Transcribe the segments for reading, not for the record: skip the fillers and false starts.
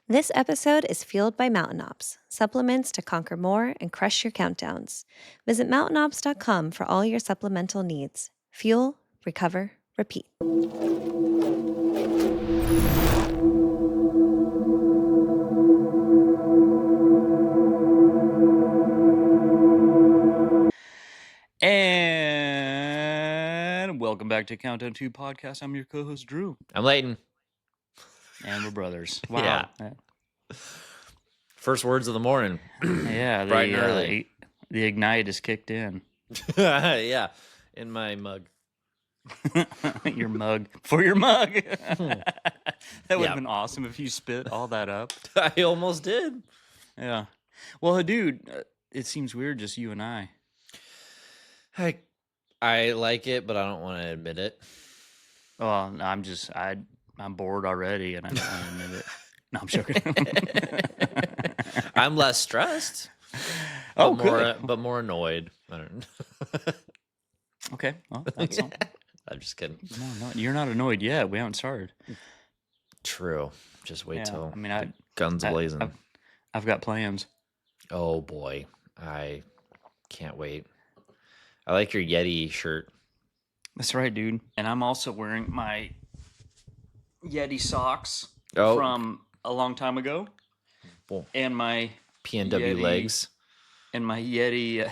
This episode is fueled by Mountain Ops, supplements to conquer more and crush your countdowns. Visit mountainops.com for all your supplemental needs. Fuel, recover, repeat. And welcome back to Countdown 2 Podcast. I'm your co-host, Drew. I'm Leighton. And we're brothers. Wow. Yeah. First words of the morning. Yeah. Bright and early. The ignite is kicked in. Yeah. In my mug. Your mug. For your mug. That would have been awesome if you spit all that up. I almost did. Yeah. Well, dude, it seems weird just you and I. I like it, but I don't want to admit it. Well, I'm bored already, and I don't want to admit it. No, I'm joking. I'm less stressed. But more annoyed. I don't know. Okay. Well, that's all. I'm just kidding. No, you're not annoyed yet. We haven't started. True. Just wait till guns blazing. I've got plans. Oh boy, I can't wait. I like your Yeti shirt. That's right, dude. And I'm also wearing my Yeti socks from a long time ago. Well, and my PNW Yeti legs. And my Yeti.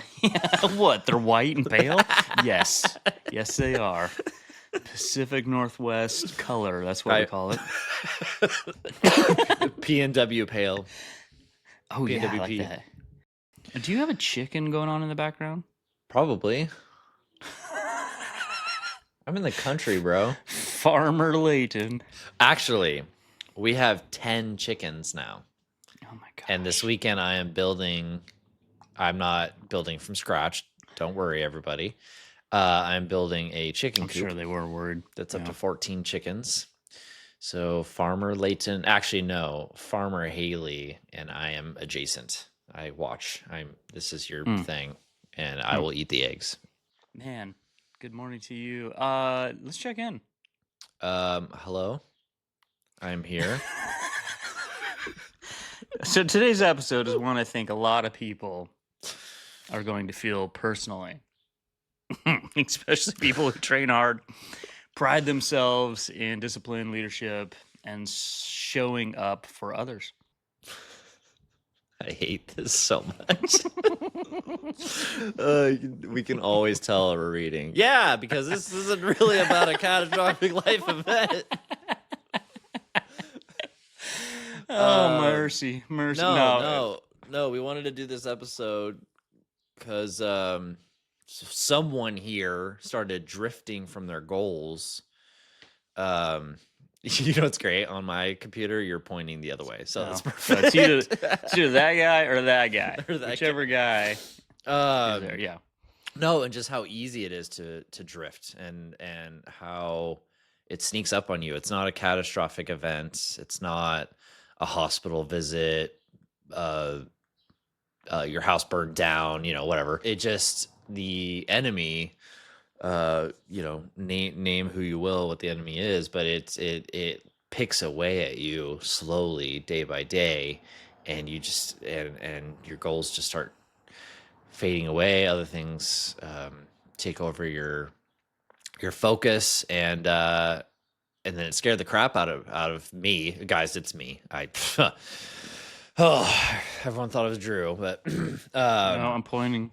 What? They're white and pale? Yes. Yes, they are. Pacific Northwest color. That's what we call it. PNW pale. Oh, PNWP. Yeah, I like that. Do you have a chicken going on in the background? Probably. I'm in the country, bro. Farmer Leighton. Actually, we have 10 chickens now. Oh my god! And this weekend I'm not building from scratch. Don't worry, everybody. I'm building a chicken coop. I'm sure they were worried. That's up to 14 chickens. So Farmer Leighton, actually no, Farmer Haley and I am adjacent. I watch. This is your thing. And I will eat the eggs. Man, good morning to you. Let's check in. Hello. I'm here. So today's episode is one I think a lot of people are going to feel personally. Especially people who train hard, pride themselves in discipline, leadership, and showing up for others. I hate this so much. We can always tell we're reading. Yeah, because this isn't really about a catastrophic life event. Oh, mercy. No. We wanted to do this episode because someone here started drifting from their goals. You know what's great? On my computer, you're pointing the other way. So that's perfect. So it's either that guy or that guy. Whichever guy is there, yeah. No, and just how easy it is to drift and how it sneaks up on you. It's not a catastrophic event. It's not a hospital visit, your house burned down, whatever. It just, the enemy... name who you will, what the enemy is, but it picks away at you slowly, day by day, and you just and your goals just start fading away. Other things take over your focus, and then it scared the crap out of me, guys. It's me. Everyone thought it was Drew, but no, I'm pointing.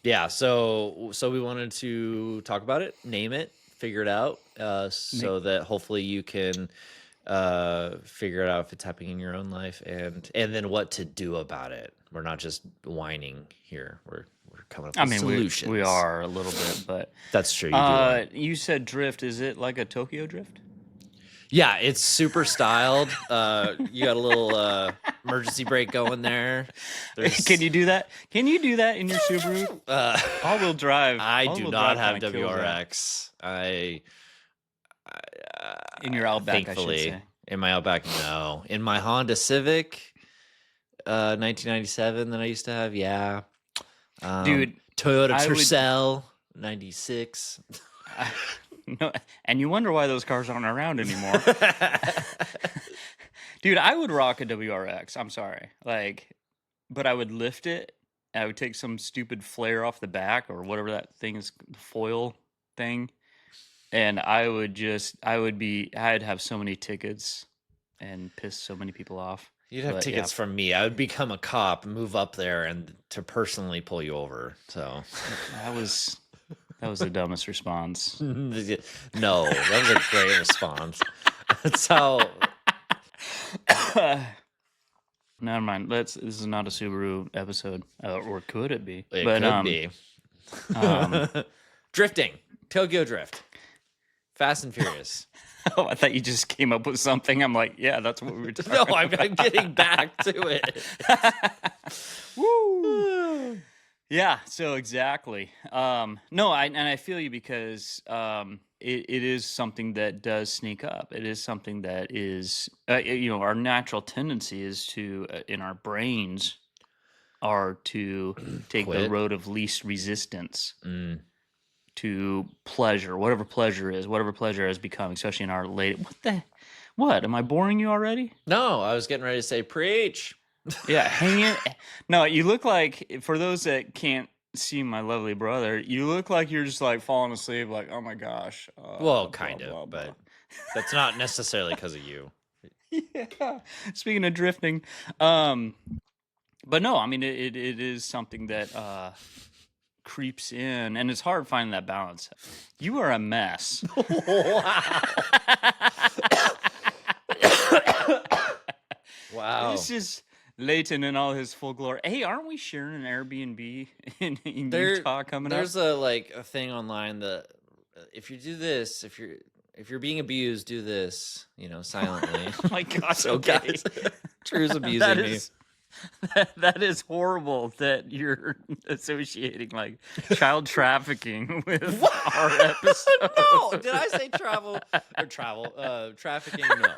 Yeah, so we wanted to talk about it, name it, figure it out, so that hopefully you can figure it out if it's happening in your own life, and then what to do about it. We're not just whining here. We're coming up with solutions. We are a little bit, but that's true. You said drift. Is it like a Tokyo drift? Yeah, it's super styled. You got a little emergency brake going there. Can you do that? Can you do that in your Subaru? All-wheel drive. I do not have WRX. In your Outback, thankfully. I should say. In my Outback, no. In my Honda Civic, 1997 that I used to have, yeah. Dude, Toyota Tercel, 96. No, and you wonder why those cars aren't around anymore. Dude, I would rock a WRX. I'm sorry. Like, but I would lift it. I would take some stupid flare off the back or whatever that thing is, the foil thing. And I'd have so many tickets and piss so many people off. You'd have But, tickets yeah, from me. I would become a cop, move up there, and to personally pull you over. So that was the dumbest response. no, that was a great response. That's how. Never mind. This is not a Subaru episode, or could it be? It But, could be. Drifting, Tokyo Drift, Fast and Furious. Oh, I thought you just came up with something. I'm like, yeah, that's what we were talking No, about. I'm getting back to it. Woo! Yeah, so exactly. No, I feel you because it is something that does sneak up. It is something that is, our natural tendency is to, in our brains, are to take the Quit. road of least resistance to pleasure, whatever pleasure has become, especially in our late. What? Am I boring you already? No, I was getting ready to say preach. Yeah, hang it. No, you look like, for those that can't see my lovely brother, you look like you're just like falling asleep, like, oh my gosh. Well, blah, kind of, blah, blah. but that's not necessarily because of you. Yeah. Speaking of drifting, but no, I mean it is something that creeps in, and it's hard finding that balance. You are a mess. Wow. This is Leighton in all his full glory. Hey, aren't we sharing an Airbnb in Utah coming There's up? a thing online that if you do this, if you're being abused, do this, silently. Oh my gosh, So okay. guys, Drew's abusing me. That is horrible that you're associating like child trafficking with our episode. No, did I say trafficking? No,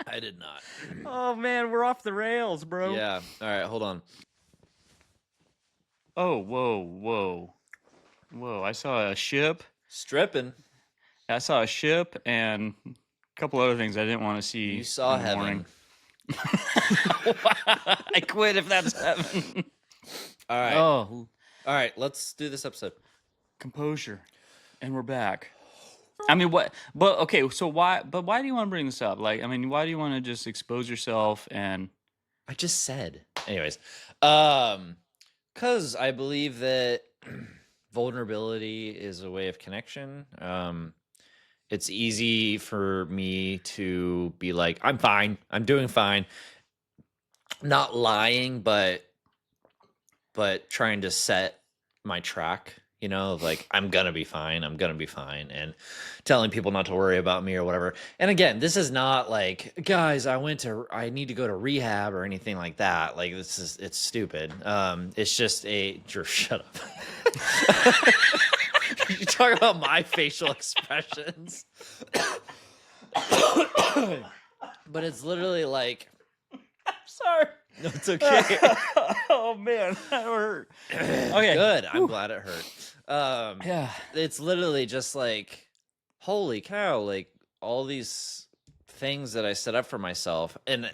I did not. Oh man, we're off the rails, bro. Yeah. All right, hold on. Oh, whoa. I saw a ship. Stripping. I saw a ship and a couple other things I didn't want to see. You saw in the heaven. morning. I quit if that's heaven. All right. Oh, All right, let's do this episode. composure, and we're back. I mean, what? But okay, so why? But why do you want to bring this up? Like, I mean, why do you want to just expose yourself and? I just said. Anyways, because I believe that vulnerability is a way of connection. It's easy for me to be like, I'm fine. I'm doing fine. Not lying, but trying to set my track, like I'm going to be fine. I'm going to be fine. And telling people not to worry about me or whatever. And again, this is not like, guys, I need to go to rehab or anything like that. Like it's stupid. It's just Drew, shut up. You talk about my facial expressions. But it's literally like, Sorry. no, it's okay. Oh man, that hurt. Okay, Good. I'm glad it hurt. Yeah. It's literally just like, holy cow, like all these things that I set up for myself and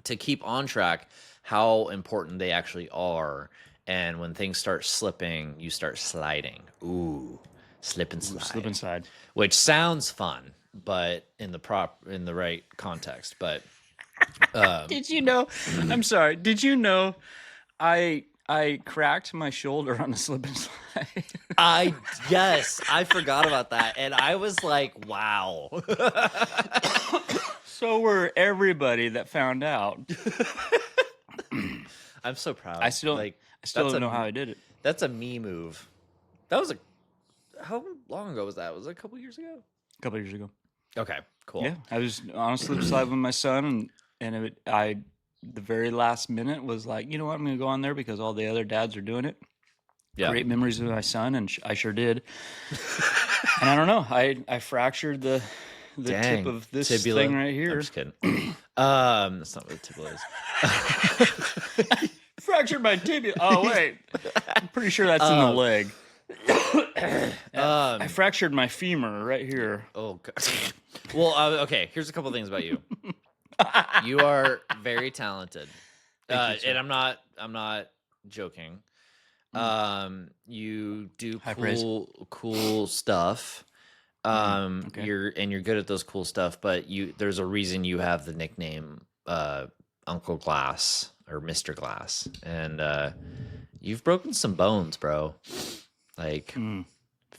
to keep on track, how important they actually are. And when things start slipping, you start sliding. Ooh, slip and slide. Slip inside. Which sounds fun, but in the right context. But Did you know? I'm sorry. Did you know? I cracked my shoulder on a slip and slide. Yes, I forgot about that, and I was like, wow. So were everybody that found out. I'm so proud. I still don't know how I did it. That's a me move. That was how long ago was that? Was it a couple years ago? A couple years ago. Okay, cool. Yeah, I was on a slip slide with my son, and the very last minute was like, you know what, I'm going to go on there because all the other dads are doing it. Yeah. Great memories with my son, and I sure did. And I don't know, I fractured the tip of this tibula. thing right here. I'm just kidding. That's not what the tibula is. Fractured my tibia. Oh wait, I'm pretty sure that's in the leg. I fractured my femur right here. Oh god. Well, okay. Here's a couple things about you. You are very talented. Thank you, And sir. I'm not joking. You do High praise. cool stuff. Okay. You're good at those cool stuff, but there's a reason you have the nickname Uncle Glass or Mr. Glass. And you've broken some bones, bro. Like Not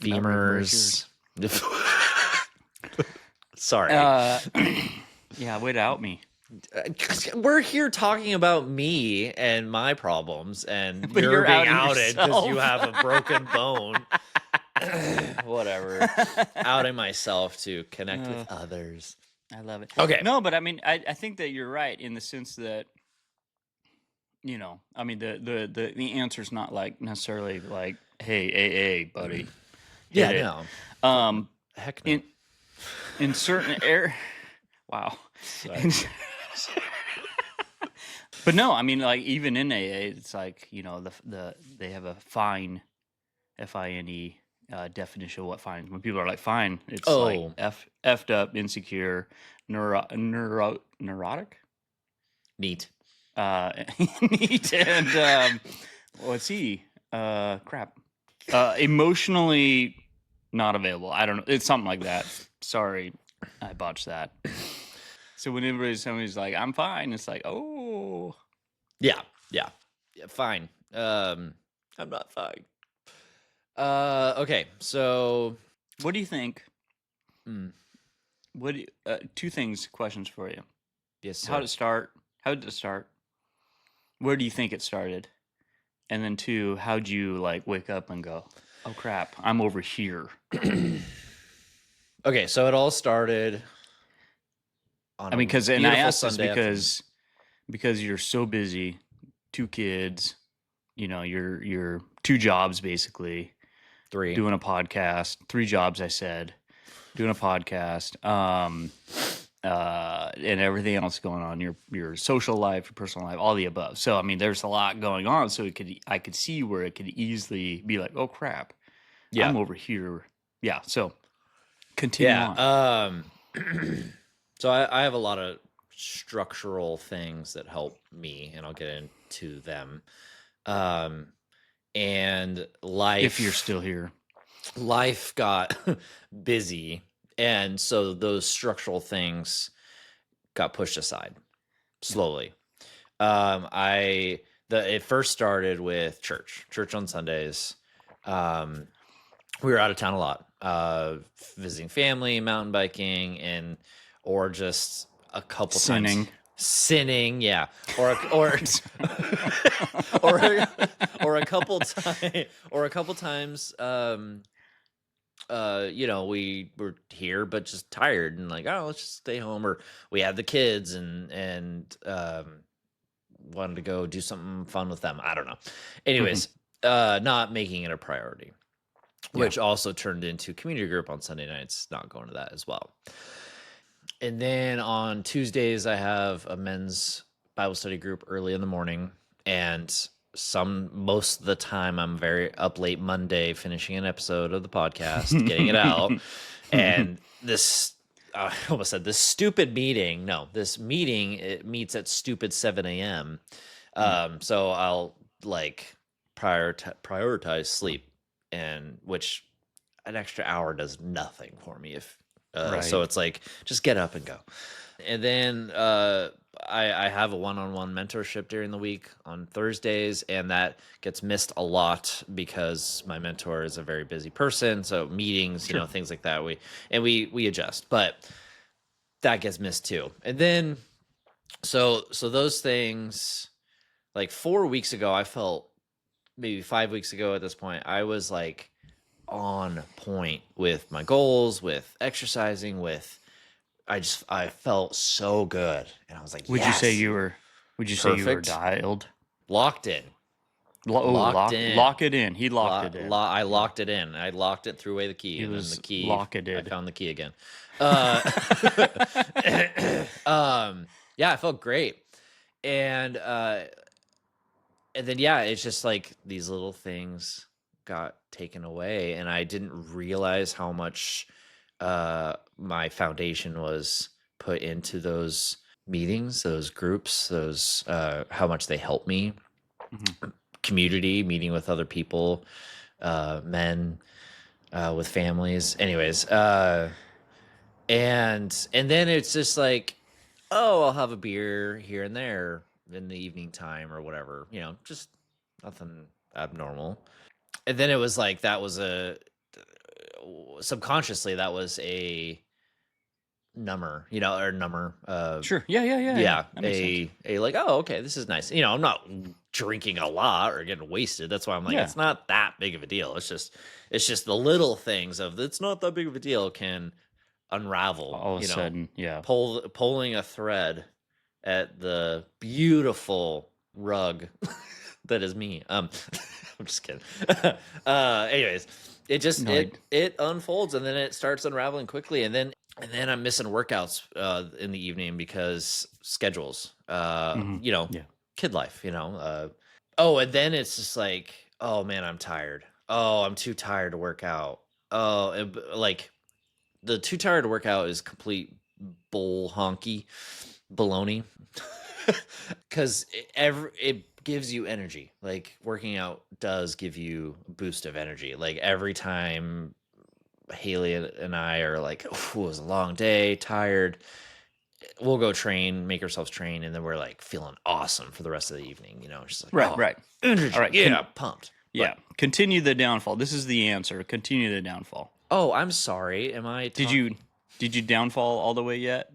broken, break yours. femurs. Sorry. Yeah, way to out me. We're here talking about me and my problems, and But you're you're being outing outed because you yourself. have a broken bone. Whatever. Outing myself to connect with others. I love it. Okay. No, but I mean, I think that you're right in the sense that, I mean, the answer's not like necessarily like, hey, AA, buddy. Yeah, hit it. no. Heck no. In certain wow. Sorry. But no, I mean, like even in AA, it's like they have a fine, FINE definition of what fine. When people are like fine, it's like effed up, insecure, neurotic, neat, neat, and what's he? Crap, emotionally not available. I don't know. It's something like that. Sorry, I botched that. So whenever somebody's like, "I'm fine," it's like, "Oh, yeah, fine." I'm not fine. Okay, so what do you think? What? Two questions for you. Yes, sir. How did it start? How did it start? Where do you think it started? And then two, how'd you like wake up and go, "Oh crap, I'm over here"? Okay, so it all started. I mean, I asked this because you're so busy, 2 kids, you're 2 jobs basically, 3 doing a podcast, 3 jobs I said, doing a podcast, and everything else going on, your social life, your personal life, all the above. So I mean, there's a lot going on. So I could see where it could easily be like, oh crap, I'm over here. Yeah. So continue on. So I have a lot of structural things that help me, and I'll get into them. And life, if you're still here, life got busy, and so those structural things got pushed aside slowly. It first started with church on Sundays. We were out of town a lot, visiting family, mountain biking, or just a couple times sinning, yeah, or a couple times. We were here but just tired and like, oh, let's just stay home, or we had the kids and wanted to go do something fun with them. I don't know. Anyways, not making it a priority, which also turned into community group on Sunday nights, not going to that as well. And then on Tuesdays, I have a men's Bible study group early in the morning. And most of the time, I'm very up late Monday, finishing an episode of the podcast, getting it out. And I almost said this stupid meeting. No, this meeting, it meets at stupid 7 a.m. So I'll like prioritize sleep, and which an extra hour does nothing for me if so it's like just get up and go. And then I have a one-on-one mentorship during the week on Thursdays, and that gets missed a lot because my mentor is a very busy person. So meetings, things like that, we adjust, but that gets missed too. And then so those things, like 4 weeks ago, I felt, maybe 5 weeks ago at this point, I was like on point with my goals, with exercising, I felt so good, and I was like, would you say you were dialed, locked in, lock it in? He locked it in. I locked it in. I locked it, threw away the key, and then the key, I found the key again. Yeah, I felt great. And then it's just like these little things got taken away, and I didn't realize how much my foundation was put into those meetings, those groups, those how much they help me. Mm-hmm. Community, meeting with other people, men with families. Anyways, and then it's just like, oh, I'll have a beer here and there in the evening time or whatever, just nothing abnormal. And then it was like that was subconsciously that was a number, or number. Sure. Yeah. That makes sense. A like, oh, okay, this is nice. I'm not drinking a lot or getting wasted. That's why I'm like, Yeah. it's not that big of a deal. It's just the little things of it's not that big of a deal can unravel. All of a sudden, yeah. Pulling a thread at the beautiful rug that is me. I'm just kidding. Anyways, it just it unfolds and then it starts unraveling quickly, and then I'm missing workouts in the evening because schedules. Kid life. And then it's just like, oh man, I'm tired. Oh, I'm too tired to work out. Oh, like the too tired to work out is complete bull honky baloney. Because it gives you energy. Like working out does give you a boost of energy. Like every time Haley and I are like, it was a long day, tired, we'll go train, make ourselves train, and then we're like feeling awesome for the rest of the evening. Just like right. Energy. All right, yeah, pumped. Yeah, continue the downfall. This is the answer. Continue the downfall. Oh, I'm sorry. Am I? Did you downfall all the way yet?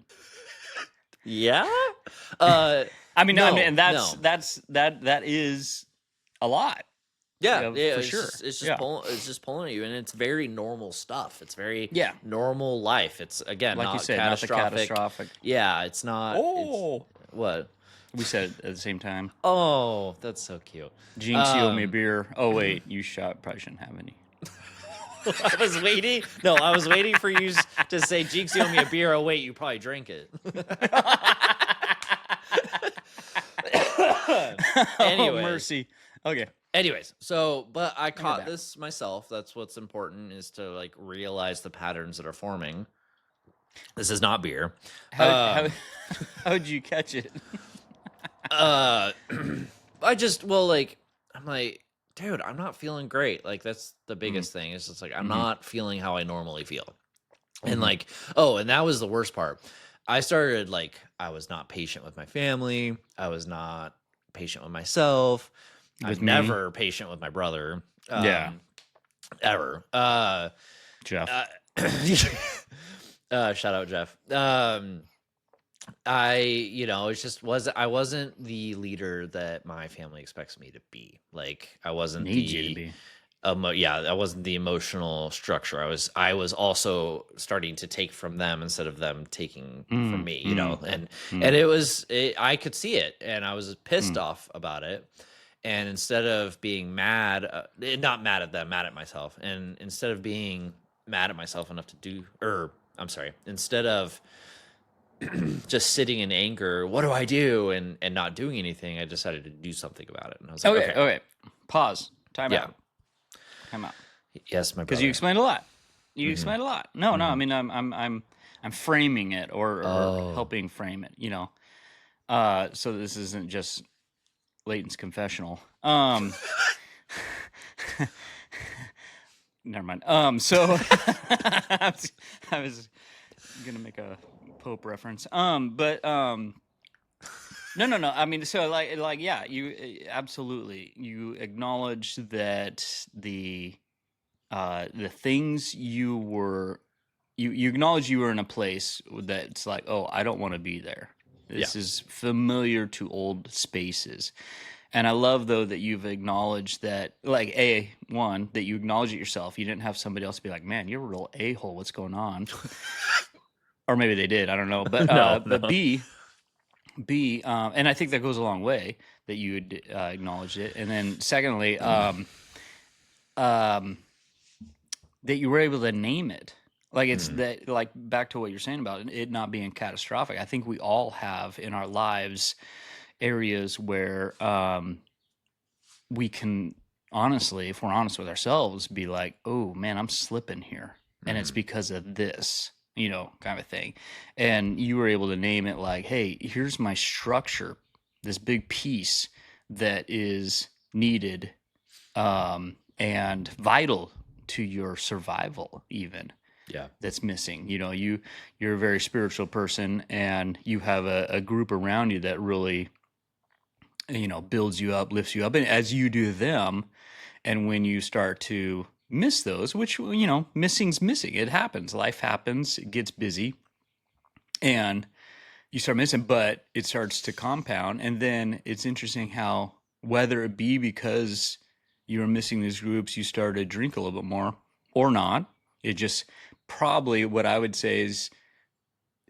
Yeah. I mean, that is a lot. Yeah, for sure. It's just pulling at you, and it's very normal stuff. It's very normal life. It's again, like not you said, catastrophic. not the catastrophic. Yeah, it's not. Oh, what? We said it at the same time. Oh, that's so cute. Jinx, you owe me a beer. Oh wait, you probably shouldn't have any. I was waiting. No, I was waiting for you to say, Jinx, you owe me a beer. Oh wait, you probably drank it. Anyway, mercy. Okay. Anyways, but I caught this myself. That's what's important, is to like realize the patterns that are forming. This is not beer. How'd you catch it? I'm like, dude, I'm not feeling great. Like that's the biggest thing. It's just like I'm not feeling how I normally feel. And like, and that was the worst part. I started like I was not patient with my family. I was not patient with myself. I was never patient with my brother. Ever. Jeff. Shout out Jeff. I wasn't the leader that my family expects me to be. Like I wasn't you to be. I wasn't the emotional structure. I was also starting to take from them instead of them taking from me, and I could see it, and I was pissed off about it. And instead of being mad, not mad at them, mad at myself, and instead of being mad at myself enough instead of just sitting in anger, what do I do? And not doing anything, I decided to do something about it. And I was like, okay. Pause. Time out. Yes, my brother. Because you explained a lot. No, I mean, I'm framing it or helping frame it. So this isn't just Leighton's confessional. Never mind. So I was gonna make a Pope reference. But no. I mean, so like, yeah, you absolutely you acknowledge that the things you acknowledge you were in a place that's like, oh, I don't want to be there. This is familiar to old spaces. And I love, though, that you've acknowledged that, like, that you acknowledge it yourself. You didn't have somebody else be like, man, you're a real a-hole. What's going on? Or maybe they did. I don't know. But but B, and I think that goes a long way that you acknowledged it. And then secondly, that you were able to name it. Like it's that, like back to what you're saying about it not being catastrophic. I think we all have in our lives areas where we can honestly, if we're honest with ourselves, be like, oh man, I'm slipping here. And it's because of this. kind of thing. And you were able to name it like, hey, here's my structure, this big piece that is needed and vital to your survival even. Yeah. That's missing. You're a very spiritual person, and you have a group around you that really, builds you up, lifts you up, and as you do them, and when you start to miss those, which, missing's missing. It happens. Life happens. It gets busy, and you start missing, but it starts to compound. And then it's interesting how, whether it be because you were missing these groups, you started to drink a little bit more or not. It just probably, what I would say is,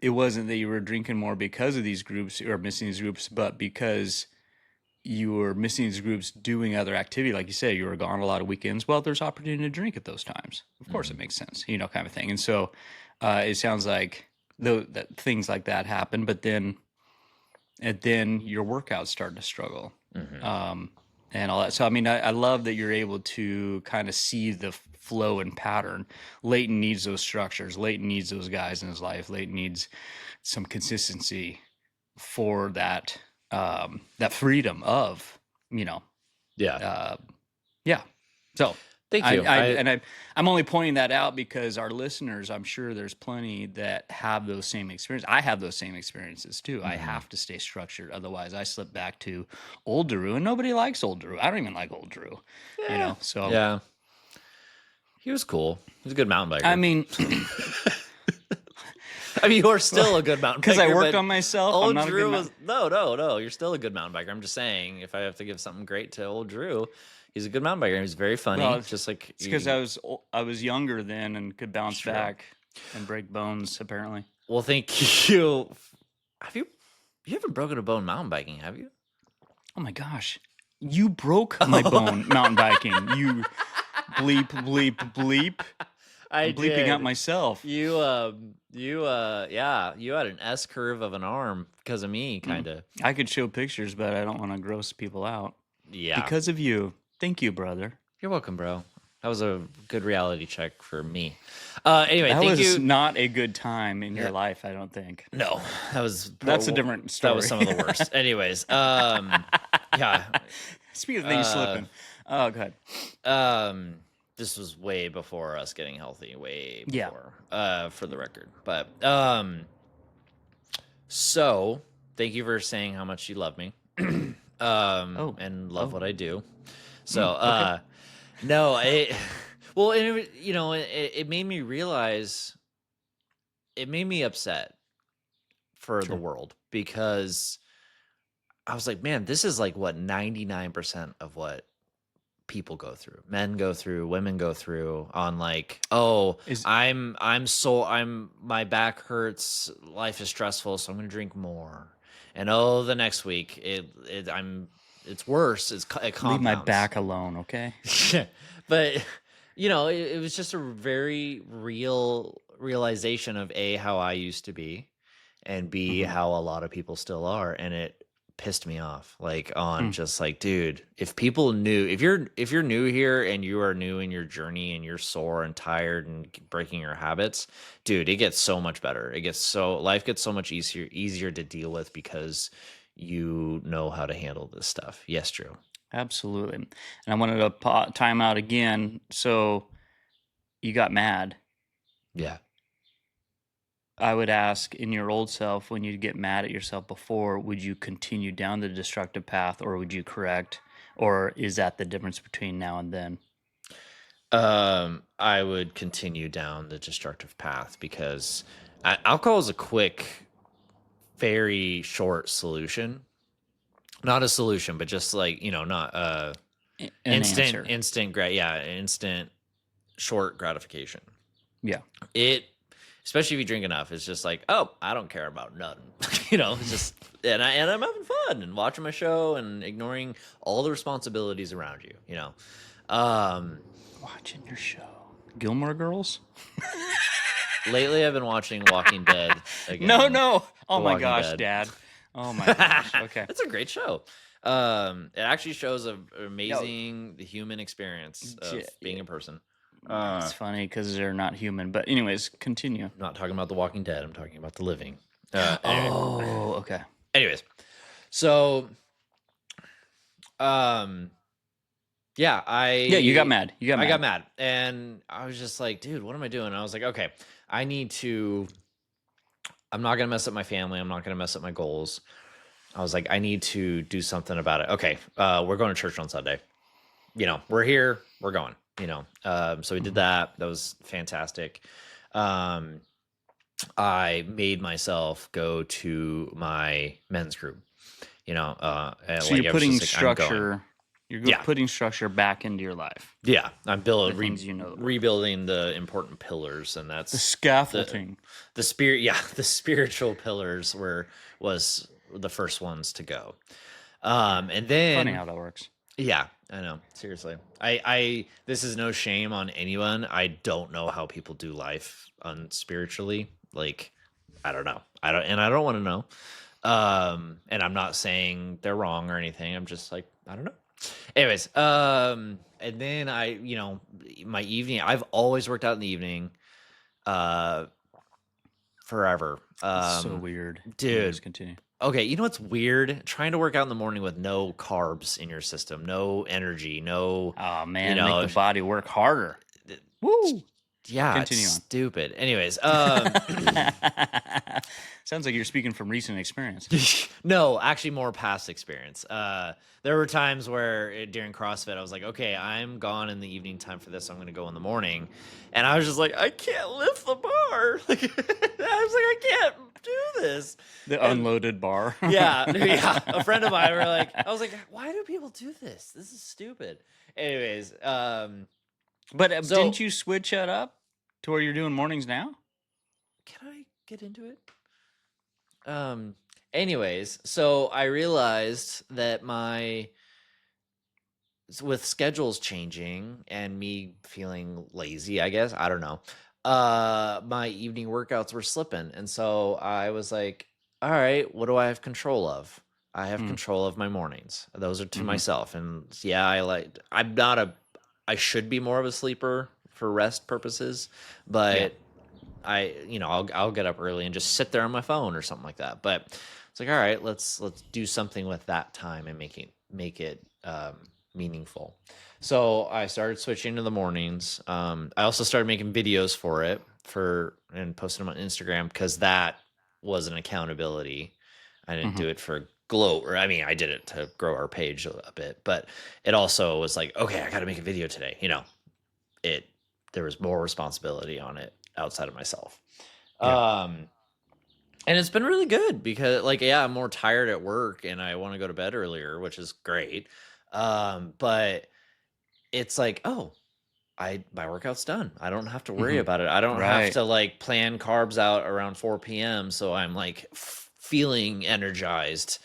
it wasn't that you were drinking more because of these groups or missing these groups, but because you were missing these groups doing other activity. Like you said, you were gone a lot of weekends. Well, there's opportunity to drink at those times. Of course, it makes sense, kind of thing. And so it sounds like that things like that happen, but then your workouts start to struggle. And all that. So, I mean, I love that you're able to kind of see the flow and pattern. Leighton needs those structures. Leighton needs those guys in his life. Leighton needs some consistency for that freedom of, Yeah. yeah. So Thank you. I'm only pointing that out because our listeners, I'm sure there's plenty that have those same experiences. I have those same experiences too. I have to stay structured. Otherwise I slip back to old Drew, and nobody likes old Drew. I don't even like old Drew, so. Yeah. He was cool. He was a good mountain biker. I mean, you are still a good mountain biker. because I worked on myself. Old I'm not Drew a good no. You're still a good mountain biker. I'm just saying, if I have to give something great to old Drew, he's a good mountain biker. He was very funny. Well, just like it's because I was younger then and could bounce back and break bones. Apparently. Well, thank you. You haven't broken a bone mountain biking, have you? Oh my gosh, you broke my bone mountain biking. You bleep bleep bleep. I'm bleeping out myself. You had an S curve of an arm because of me, kind of. I could show pictures, but I don't want to gross people out. Yeah. Because of you. Thank you, brother. You're welcome, bro. That was a good reality check for me. Anyway, that thank was you. Not a good time in your life, I don't think. No, that's a different story. That was some of the worst. Anyways, yeah. Speaking of things slipping. Oh, go ahead. This was way before us getting healthy, way Yeah. before, for the record. But so thank you for saying how much you love me, and love what I do. So okay. no, it made me realize, it made me upset for the world, because I was like, man, this is like what 99% of what people go through, men go through, women go through, on like, my back hurts, life is stressful, so I'm gonna drink more, and the next week it's worse. It compounds. Leave my back alone, okay? But it was just a very real realization of A, how I used to be, and B, how a lot of people still are, and it pissed me off. Like, on just like, dude, if people knew, if you're new here and you are new in your journey and you're sore and tired and breaking your habits, dude, it gets so much better. Life gets so much easier to deal with because you know how to handle this stuff. Yes, Drew. Absolutely. And I wanted to time out again. So you got mad. Yeah. I would ask, in your old self, when you get mad at yourself before, would you continue down the destructive path, or would you correct? Or is that the difference between now and then? I would continue down the destructive path, because alcohol is a quick, very short solution. Not a solution, but just like, not instant short gratification. Yeah. Especially if you drink enough, it's just like, oh, I don't care about nothing. It's just, and I'm having fun and watching my show and ignoring all the responsibilities around you, Watching your show. Gilmore Girls? Lately, I've been watching Walking Dead again. No. Oh my gosh, Dead. Dad. Oh my gosh. Okay. It's a great show. It actually shows the human experience of being a person. It's funny because they're not human. But anyways, continue. I'm not talking about The Walking Dead. I'm talking about the living. Oh, okay. Anyways, so yeah, you got mad. I got mad, and I was just like, dude, what am I doing? I was like, okay, I'm not gonna mess up my family. I'm not gonna mess up my goals. I was like, I need to do something about it. Okay, we're going to church on Sunday. We're here, we're going. So we did that. That was fantastic. I made myself go to my men's group. So you're putting structure. You're putting structure back into your life. Yeah, I'm rebuilding the important pillars, and that's the scaffolding. The spirit, the spiritual pillars was the first ones to go. And then funny how that works. Yeah, I know. Seriously, I this is no shame on anyone. I don't know how people do life unspiritually. Like, I don't know. I don't want to know. And I'm not saying they're wrong or anything. I'm just like, I don't know. Anyways, and then my evening, I've always worked out in the evening, forever. So weird. Dude. Just continue. Okay, you know what's weird? Trying to work out in the morning with no carbs in your system, no energy, no. Oh man, make the body work harder. Woo. Yeah, continue it's on. Stupid. Anyways, sounds like you're speaking from recent experience. No, actually, more past experience. There were times where during CrossFit, I was like, okay, I'm gone in the evening time for this. I'm going to go in the morning, and I was just like, I can't lift the bar. I was like, I can't do this. The unloaded bar. yeah. A friend of mine I was like, why do people do this? This is stupid. Anyways, but didn't you switch it up to where you're doing mornings now? Can I get into it? Anyways, so I realized that with schedules changing and me feeling lazy, I guess, I don't know, my evening workouts were slipping. And so I was like, all right, what do I have control of? I have control of my mornings. Those are to myself. And yeah, I should be more of a sleeper for rest purposes, but I'll get up early and just sit there on my phone or something like that. But it's like, all right, let's do something with that time and make it meaningful. So I started switching to the mornings. I also started making videos for it and posting them on Instagram because that was an accountability. I didn't do it for gloat, or I did it to grow our page a bit, but it also was like, okay, I got to make a video today. There was more responsibility on it outside of myself. Yeah. And it's been really good because I'm more tired at work and I want to go to bed earlier, which is great. But it's like, my workout's done. I don't have to worry about it. I don't have to plan carbs out around 4 p.m. So I'm feeling energized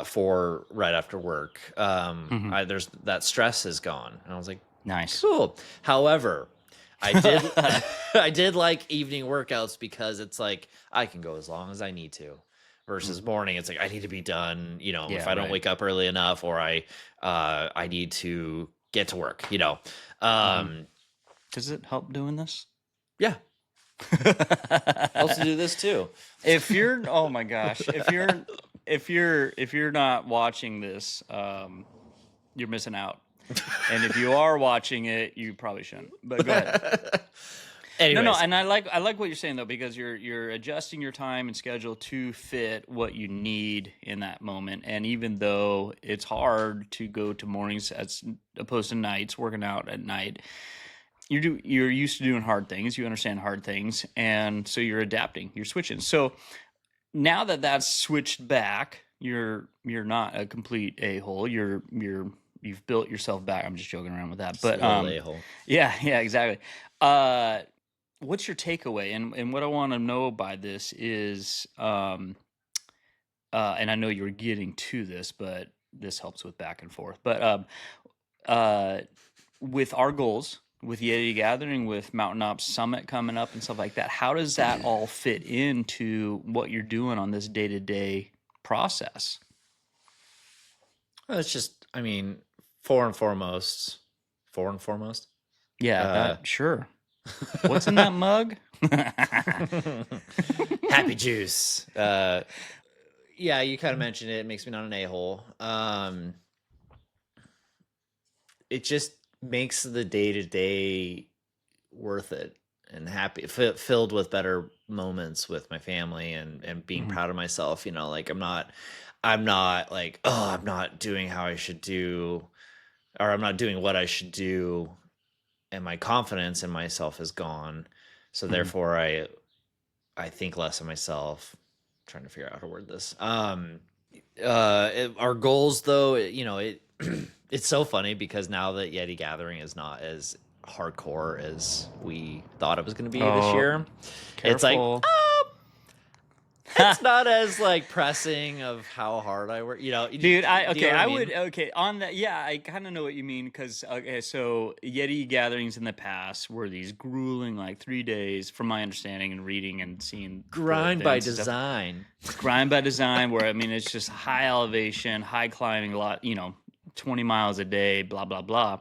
for right after work. There's that stress is gone. And I was like, nice, cool. However, I did like evening workouts because it's like I can go as long as I need to. Versus morning, it's like I need to be done. If I don't wake up early enough, or I need to get to work. Does it help doing this? Yeah. Helps to do this too. If you're, oh my gosh, if you're not watching this, you're missing out. And if you are watching it, you probably shouldn't. But go ahead. Anyways. No, and I like what you're saying though, because you're adjusting your time and schedule to fit what you need in that moment. And even though it's hard to go to mornings as opposed to nights, working out at night, you're used to doing hard things. You understand hard things, and so you're adapting. You're switching. So now that that's switched back, you're not a complete a-hole. You've built yourself back. I'm just joking around with that, but a-hole. Yeah, exactly. What's your takeaway? And what I want to know by this is, and I know you're getting to this, but this helps with back and forth. But with our goals, with Yeti Gathering, with Mountain Ops Summit coming up and stuff like that, how does that all fit into what you're doing on this day-to-day process? Well, it's just, four and foremost. Yeah, sure. What's in that mug? Happy juice. Yeah, you kind of mentioned it. It makes me not an a-hole. It just makes the day-to-day worth it and happy, filled with better moments with my family and being proud of myself. You know, like I'm not like, oh, I'm not doing how I should do, or I'm not doing what I should do, and my confidence in myself is gone. So therefore I think less of myself. I'm trying to figure out how to word this. Our goals though, it's so funny because now that Yeti Gathering is not as hardcore as we thought it was going to be this year. It's like, Careful. it's not as like pressing of how hard I work, Dude, I mean? would on that. Yeah, I kind of know what you mean because so Yeti gatherings in the past were these grueling like 3 days, from my understanding and reading and seeing Grind by design. Grind by design, where I mean it's just high elevation, high climbing, a lot, 20 miles a day, blah blah blah.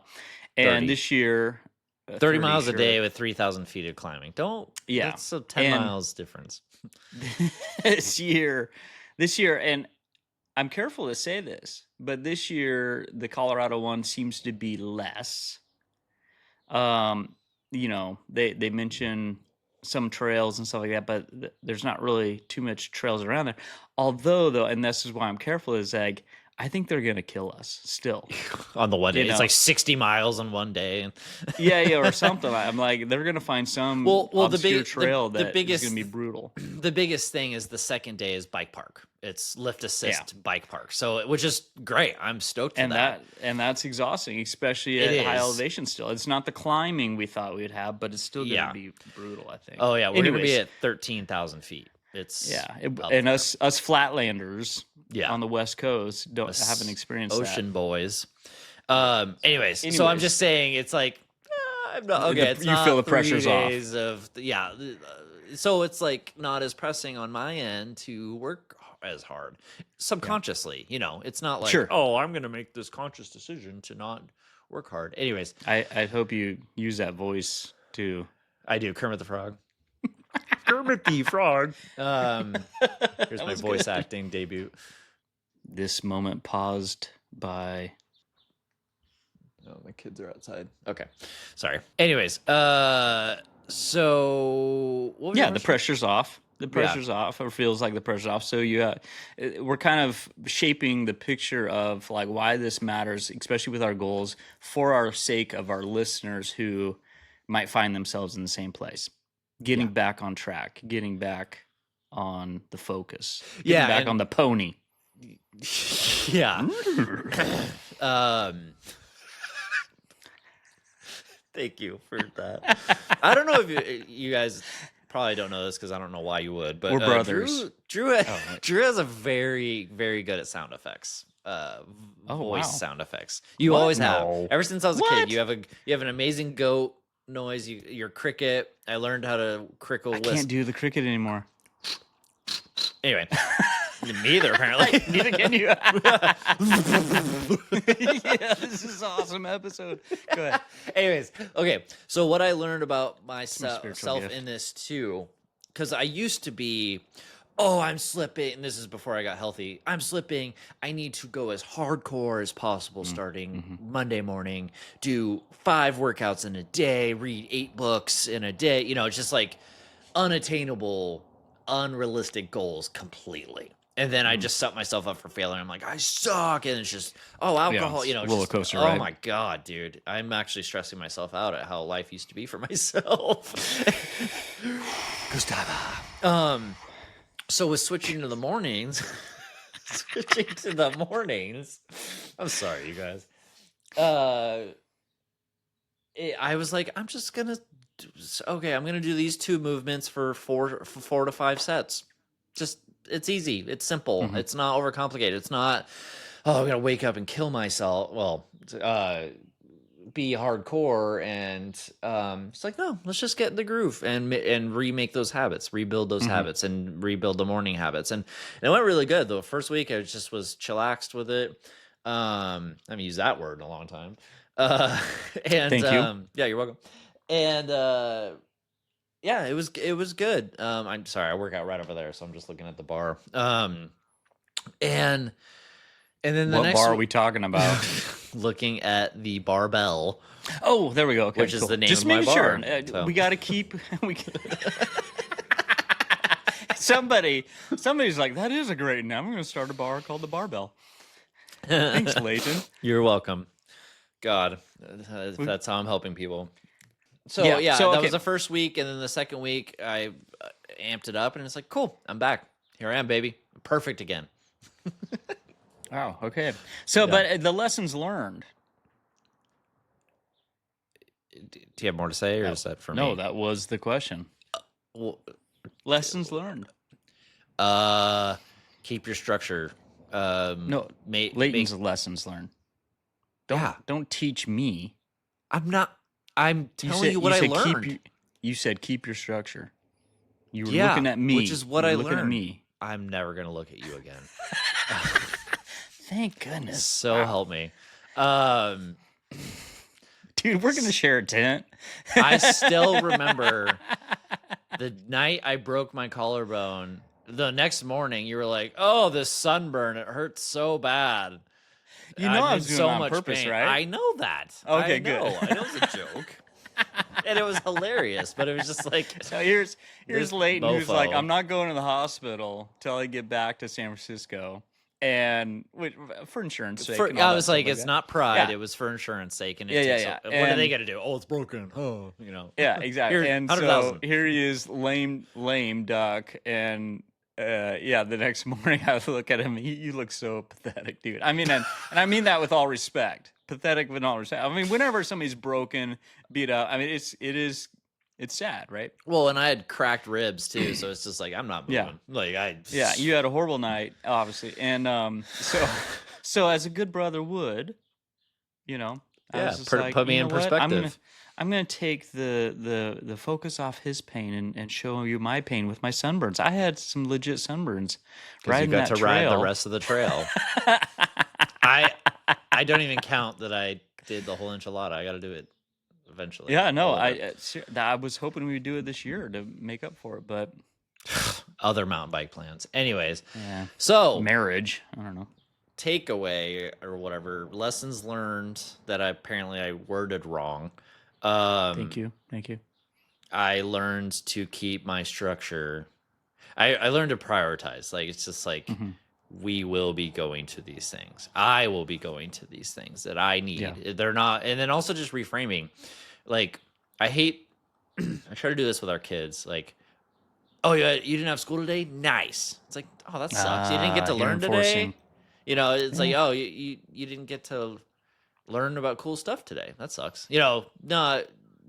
And 30. This year, 30 miles a day with 3,000 feet of climbing. Yeah, that's a 10 miles difference. this year, and I'm careful to say this, but this year the Colorado one seems to be less. They mention some trails and stuff like that, but there's not really too much trails around there. Although, though, and this is why I'm careful, is like I think they're gonna kill us still on the one day. It's like 60 miles in one day. yeah, or something. I'm like, they're gonna find some obscure trail that is gonna be brutal. The biggest thing is the second day is bike park. It's lift assist bike park, so which is great. I'm stoked for that. And that's exhausting, especially at high elevation. Still, it's not the climbing we thought we'd have, but it's still gonna be brutal, I think. Oh yeah, we're gonna be at 13,000 feet. It's and us flatlanders on the West Coast don't haven't experienced ocean boys. Anyways, so I'm just saying it's like I'm not okay. It's you not feel the pressure's 3 off. days of so it's like not as pressing on my end to work as hard subconsciously. It's not like oh, I'm gonna make this conscious decision to not work hard. Anyways, I hope you use that voice too. I do. Kermit the Frog. Kermit the Frog. Here's my voice acting debut. This moment paused by. Oh, my kids are outside. Okay, sorry. Anyways, so what was the pressure's off. The pressure's off, or feels like the pressure's off. So we're kind of shaping the picture of like why this matters, especially with our goals, for our sake of our listeners who might find themselves in the same place. Getting back on track, getting back on the focus, getting back on the pony. Yeah. Thank you for that. I don't know if you guys probably don't know this because I don't know why you would, but we're brothers. Drew has a very, very good at sound effects. Voice sound effects. You always have. Ever since I was a kid, you have an amazing goat noise. Your cricket. I learned how to crickle. I can't do the cricket anymore. Anyway, neither apparently. Neither can you. Yeah, this is an awesome episode. Go ahead. Anyways, okay. So what I learned about myself in this too, because I used to be, I'm slipping, and this is before I got healthy. I'm slipping. I need to go as hardcore as possible starting Monday morning, do 5 workouts in a day, read 8 books in a day. It's just like unattainable, unrealistic goals completely. And then I just set myself up for failure. I'm like, I suck. And it's just, alcohol, roller coaster ride. Oh my God, dude. I'm actually stressing myself out at how life used to be for myself. Gustava. So with switching to the mornings, I'm sorry, you guys. I was like, I'm just going to, I'm going to do these 2 movements for 4 to 5 sets. Just, it's easy. It's simple. It's not overcomplicated. It's not, I'm going to wake up and kill myself. Well, be hardcore. And it's like, no, let's just get in the groove and remake those habits, rebuild those habits and rebuild the morning habits. And it went really good. The first week I just was chillaxed with it. I haven't used that word in a long time. And Thank you. yeah, you're welcome. And yeah, it was good. I'm sorry, I work out right over there, so I'm just looking at the bar. And then the What next bar are we talking about? looking at the barbell, Oh, there we go. Okay, which is cool. the name Just of my making sure. bar. So. We got to keep. Somebody's like, that is a great name. I'm going to start a bar called the Barbell. Thanks, Leighton. You're welcome. God, that's how I'm helping people. So Yeah, so, that okay. was the first week, and then the second week I amped it up, and it's like, cool, I'm back. Here I am, baby. Perfect again. Oh, okay. So, Yeah. but the lessons learned. Do you have more to say, or is that for me? No, that was the question. Well, Lessons learned. keep your structure. No, Leighton's lessons learned. Don't teach me. I'm not. I'm telling you what I learned. You said keep your structure. You were Yeah, looking at me. which is what I looking learned. At me. I'm never gonna look at you again. Thank goodness. So help me. Dude, we're gonna share a tent. I still remember the night I broke my collarbone. The next morning, you were like, "Oh, this sunburn, it hurts so bad." You know I was doing so it on much purpose, pain. right? I know that. Okay, I know. good. I know it's a joke. And it was hilarious, but it was just like, so here's Leighton, who's mofo. like, I'm not going to the hospital till I get back to San Francisco, and for insurance sake. I was like, it's not pride; Yeah. it was for insurance sake. And Yeah. what are they gonna do? Oh, it's broken. Oh, you know. Yeah, exactly. Here, And so 100,000. here he is, lame duck, and the next morning I look at him. You look so pathetic, dude. I mean, and I mean that with all respect. Pathetic with all respect. I mean, whenever somebody's broken, beat up, I mean, it's sad, right? Well, and I had cracked ribs too, so it's just like I'm not moving. Yeah, you had a horrible night, obviously, and so as a good brother would, I was just like, put me in perspective. I'm gonna take the focus off his pain and show you my pain with my sunburns. I had some legit sunburns. Because you got to ride the trail. rest of the trail. I don't even count that I did the whole enchilada. I got to do it eventually. Yeah, no, I was hoping we would do it this year to make up for it, but other mountain bike plans. Anyways, yeah. So marriage, I don't know. Takeaway or whatever, lessons learned that I worded wrong. Thank you. I learned to keep my structure. I learned to prioritize. Like, it's just like, we will be going to these things. I will be going to these things that I need. Yeah. They're not. And then also just reframing. Like, I try to do this with our kids. Like, oh, yeah, you didn't have school today? Nice. It's like, oh, that sucks. You didn't get to learn today? It's like, oh, you didn't get to learn about cool stuff today. That sucks. No,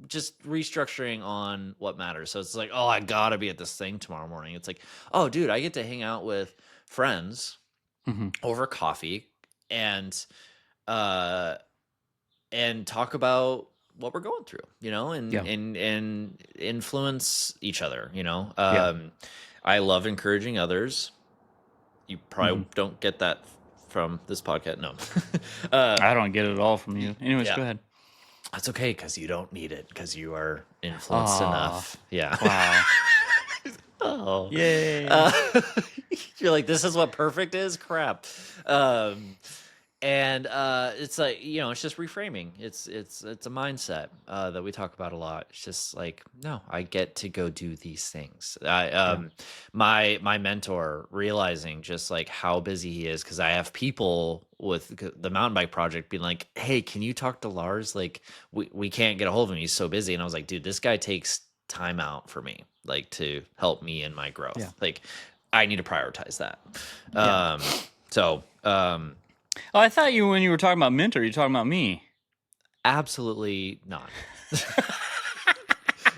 just restructuring on what matters. So it's like, oh, I gotta be at this thing tomorrow morning. It's like, oh, dude, I get to hang out with friends over coffee and talk about what we're going through, and influence each other. I love encouraging others. You probably don't get that from this podcast. No. I don't get it all from you. Anyways, go ahead. That's okay, because you don't need it, because you are influenced enough. Yeah. Wow. Oh. Yay. You're like, this is what perfect is? Crap. It's like, it's just reframing. It's a mindset that we talk about a lot. It's just like, no, I get to go do these things. My mentor, realizing just like how busy he is, because I have people with the mountain bike project being like, hey, can you talk to Lars? Like, we can't get a hold of him. He's so busy. And I was like, dude, this guy takes time out for me, like, to help me in my growth. Yeah. Like, I need to prioritize that. Oh, I thought when you were talking about mentor, you were talking about me. Absolutely not.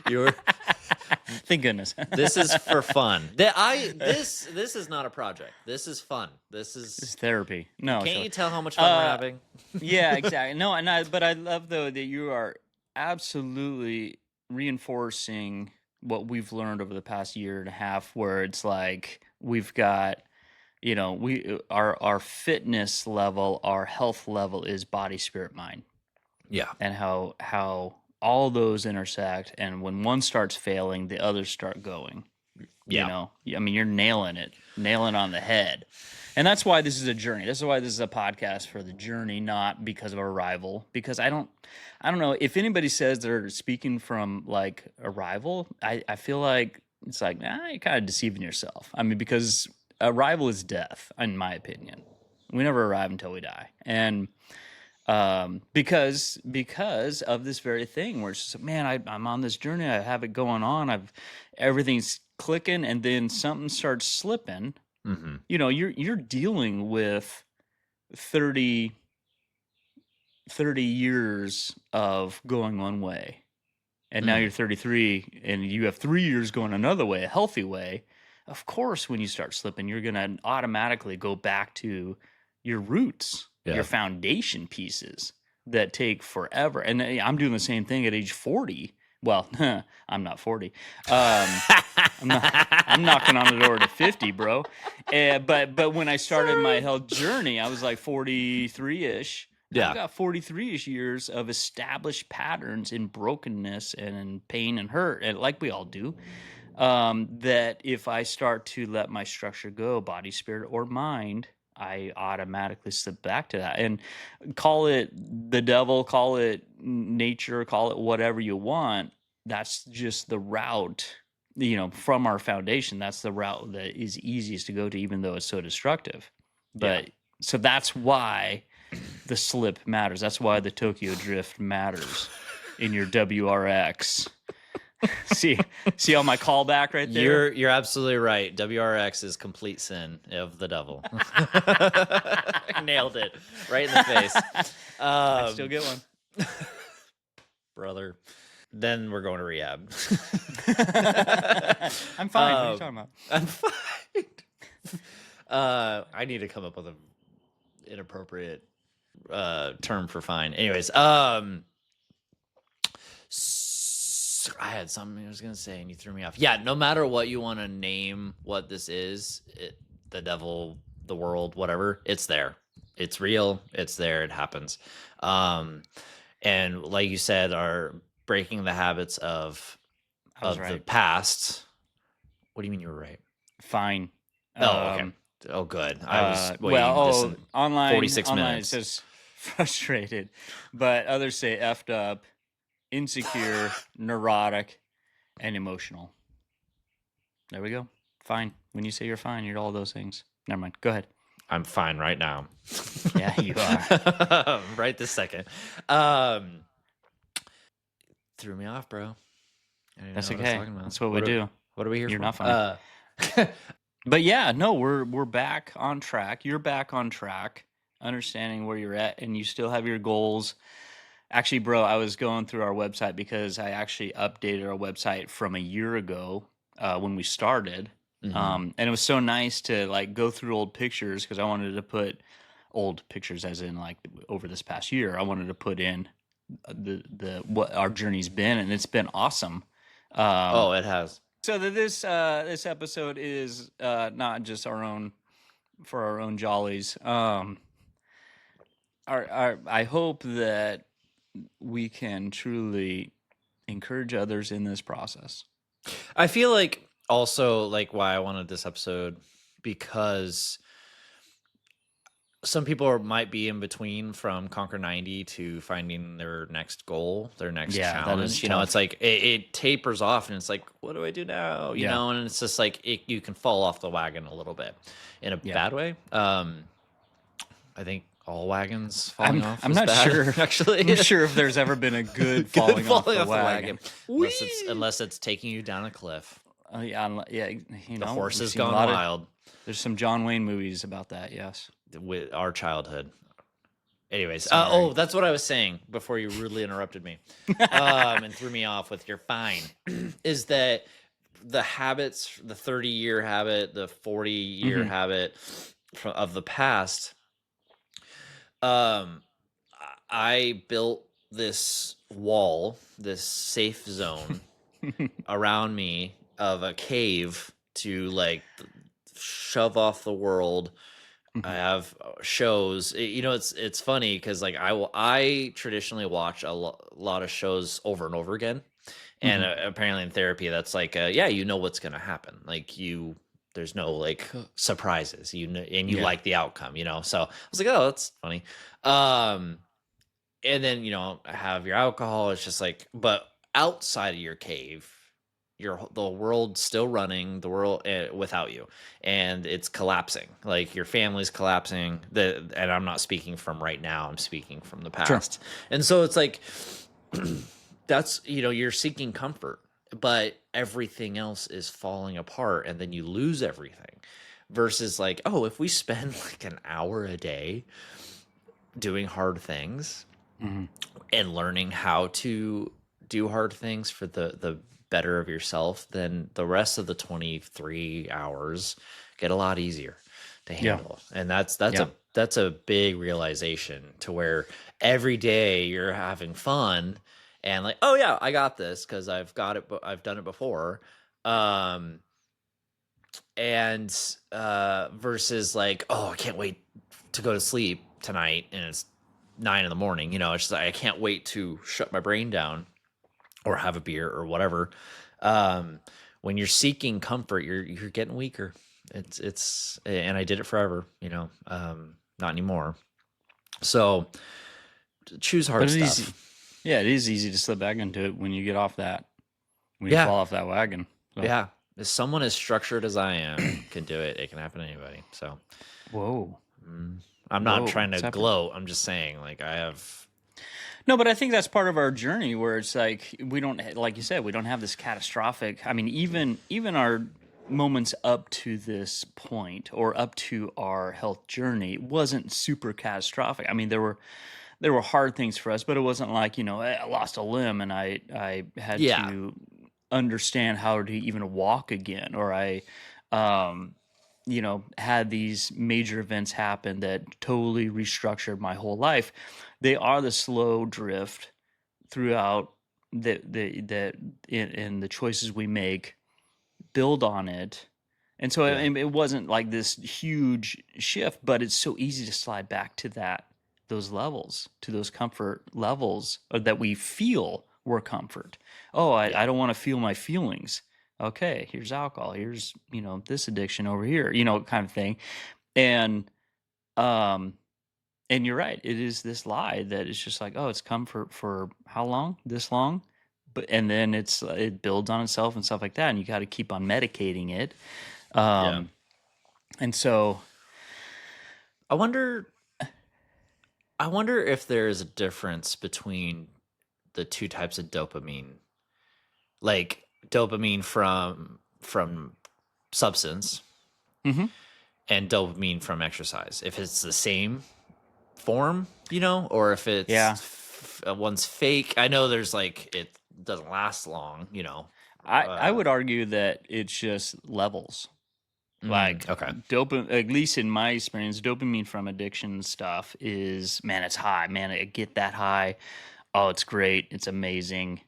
You're. Thank goodness. This is for fun. This is not a project. This is fun. This is therapy. No, can't you tell how much fun we're having? Yeah, exactly. No, but I love though that you are absolutely reinforcing what we've learned over the past year and a half, where it's like we've got, our fitness level, our health level is body, spirit, mind. Yeah. and how all those intersect, and when one starts failing, the others start going. Yeah. I mean, you're nailing on the head. And that's why this is a journey. This is why this is a podcast for the journey, not because of arrival. Because I don't know if anybody says they're speaking from like arrival. I feel like it's like, you're kind of deceiving yourself. I mean, because arrival is death, in my opinion. We never arrive until we die, and because of this very thing where it's just, man, I'm on this journey. I have it going on. Everything's clicking, and then something starts slipping. Mm-hmm. You're dealing with 30 years of going one way, and now you're 33 and you have 3 years going another way, a healthy way. Of course, when you start slipping, you're going to automatically go back to your roots, your foundation pieces that take forever. And I'm doing the same thing at age 40. Well, I'm not 40. I'm knocking on the door to 50, bro. But when I started my health journey, I was like 43-ish. Yeah. I've got 43-ish years of established patterns in brokenness and in pain and hurt, and like we all do. That if I start to let my structure go, body, spirit, or mind, I automatically slip back to that. And call it the devil, call it nature, call it whatever you want. That's just the route, from our foundation. That's the route that is easiest to go to, even though it's so destructive. But so that's why the slip matters. That's why the Tokyo drift matters in your WRX. See all my callback right there? You're absolutely right. WRX is complete sin of the devil. Nailed it right in the face. I still get one. Brother. Then we're going to rehab. I'm fine. What are you talking about? I'm fine. I need to come up with an inappropriate term for fine. Anyways, I had something I was going to say and you threw me off. Yeah, no matter what you want to name what this is, the devil, the world, whatever, it's there. It's real. It's there. It happens. And like you said, are breaking the habits of the past. What do you mean you were right? Fine. Okay. Oh, good. I was waiting this in online, 46 minutes. It says frustrated, but others say effed up, insecure, neurotic, and emotional. There we go. Fine. When you say you're fine, you're all those things. Never mind. Go ahead. I'm fine right now. Yeah, you are. Right this second. Threw me off, bro. That's okay. That's what we do. What are we here You're for? not fine. But yeah, no, we're back on track. You're back on track, understanding where you're at, and you still have your goals. Actually, bro, I was going through our website because I actually updated our website from a year ago when we started. And it was so nice to like go through old pictures because I wanted to put old pictures as in like over this past year. I wanted to put in the what our journey's been, and it's been awesome. It has. So that this episode is not just our own jollies. I hope that we can truly encourage others in this process. I feel like also like why I wanted this episode, because some people might be in between from Conquer 90 to finding their next goal, their next challenge. It's like it tapers off and it's like, what do I do now? You know, and it's just like you can fall off the wagon a little bit in a bad way. I think all wagons falling off. I'm not sure. Actually, I'm not sure if there's ever been a good falling off the wagon. Unless it's taking you down a cliff. The horse has gone wild. There's some John Wayne movies about that. Yes, with our childhood. Anyways, that's what I was saying before you rudely interrupted me and threw me off with your fine. Is that the habits, the 30-year habit, the 40-year habit of the past? I built this wall, this safe zone around me of a cave to like shove off the world I have shows. It's funny because like I traditionally watch a lot of shows over and over again, and apparently in therapy that's like yeah, you know what's gonna happen. Like there's no like surprises. And you like the outcome. So I was like, oh, that's funny. And then have your alcohol. It's just like, but outside of your cave, the world's still running, the world without you, and it's collapsing. Like your family's collapsing. And I'm not speaking from right now, I'm speaking from the past. And so it's like that's you're seeking comfort, but everything else is falling apart, and then you lose everything. Versus like, oh, if we spend like an hour a day doing hard things and learning how to do hard things for the better of yourself, then the rest of the 23 hours get a lot easier to handle. And that's a big realization, to where every day you're having fun and like, oh yeah, I got this because I've got it, but I've done it before. And versus like, oh, I can't wait to go to sleep tonight and it's 9 a.m. It's just like, I can't wait to shut my brain down or have a beer or whatever. When you're seeking comfort, you're getting weaker. It's and I did it forever, not anymore. So choose hard stuff. Easy. Yeah, it is easy to slip back into it when you get off that, when you fall off that wagon. So. Yeah. If someone as structured as I am can do it, it can happen to anybody. So, whoa. I'm not trying to gloat. I'm just saying, like, I have. No, but I think that's part of our journey, where it's like we don't, like you said, we don't have this catastrophic. I mean, even our moments up to this point, or up to our health journey, wasn't super catastrophic. I mean, there were hard things for us, but it wasn't like, I lost a limb and I had to understand how to even walk again, or I had these major events happen that totally restructured my whole life. They are the slow drift throughout in the choices we make, build on it. And so it wasn't like this huge shift, but it's so easy to slide back to those levels, to those comfort levels that we feel were comfort. Oh, I don't want to feel my feelings. Okay, here's alcohol. Here's, this addiction over here, kind of thing. And you're right. It is this lie that it's just like, oh, it's comfort for how long? This long? And then it builds on itself and stuff like that. And you got to keep on medicating it. And so I wonder if there's a difference between the two types of dopamine, like dopamine from substance and dopamine from exercise. If it's the same form, or if it's one's fake. I know there's like, it doesn't last long, I would argue that it's just levels. Like dopamine, at least in my experience, dopamine from addiction stuff is, man, it's high. Man, I get that high. Oh, it's great. It's amazing.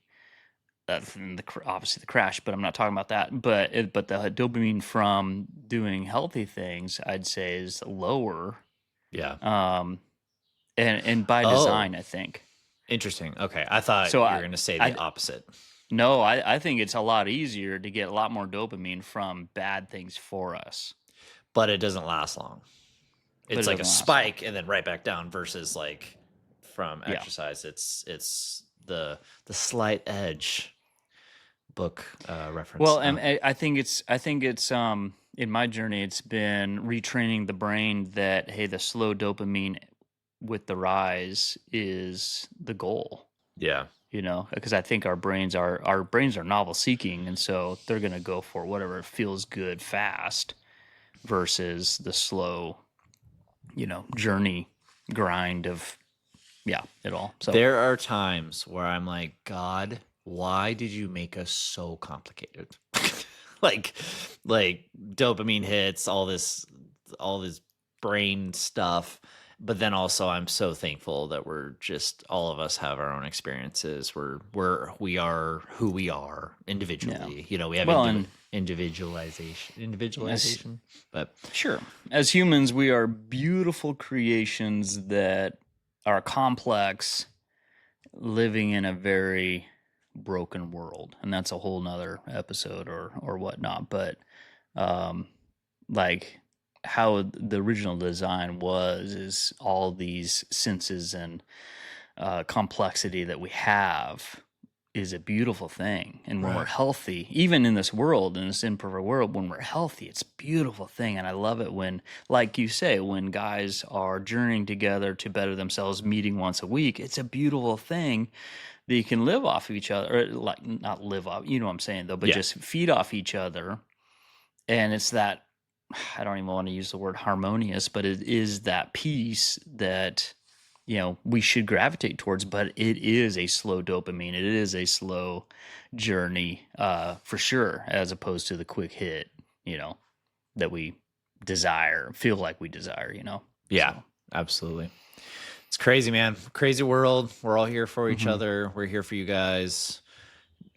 Obviously the crash, but I'm not talking about that. But the dopamine from doing healthy things, I'd say, is lower. Yeah. And by design, I think. Interesting. Okay, I thought you were going to say the opposite. No, I think it's a lot easier to get a lot more dopamine from bad things for us. But it doesn't last long. It's like a spike and then right back down, versus like from exercise. It's the slight edge book reference. Well, and I think it's in my journey, it's been retraining the brain that, hey, the slow dopamine with the rise is the goal. Yeah. Because I think our brains are novel seeking, and so they're going to go for whatever feels good fast versus the slow, journey grind of it all. So there are times where I'm like, God, why did you make us so complicated? like dopamine hits, all this brain stuff, but then also I'm so thankful that we're just all of us have our own experiences. We are who we are individually. You know, we have Well, and individualization. But sure, as humans, we are beautiful creations that are complex, living in a very broken world, and that's a whole nother episode or whatnot. But like how the original design is all these senses and complexity that we have is a beautiful thing. And when we're Right. healthy, even in this world, in this imperfect world, when we're healthy, it's a beautiful thing. And I love it when, like you say, when guys are journeying together to better themselves, meeting once a week, it's a beautiful thing that you can live off of each other, or like not live off, you know what I'm saying though, but Yeah. just feed off each other. And it's that, I don't even want to use the word harmonious, but it is that peace that, you know, we should gravitate towards, but it is a slow dopamine. It is a slow journey, for sure, as opposed to the quick hit, you know, that we feel like we desire, you know? Yeah, So, absolutely. It's crazy, man. Crazy world. We're all here for each mhm. other. We're here for you guys.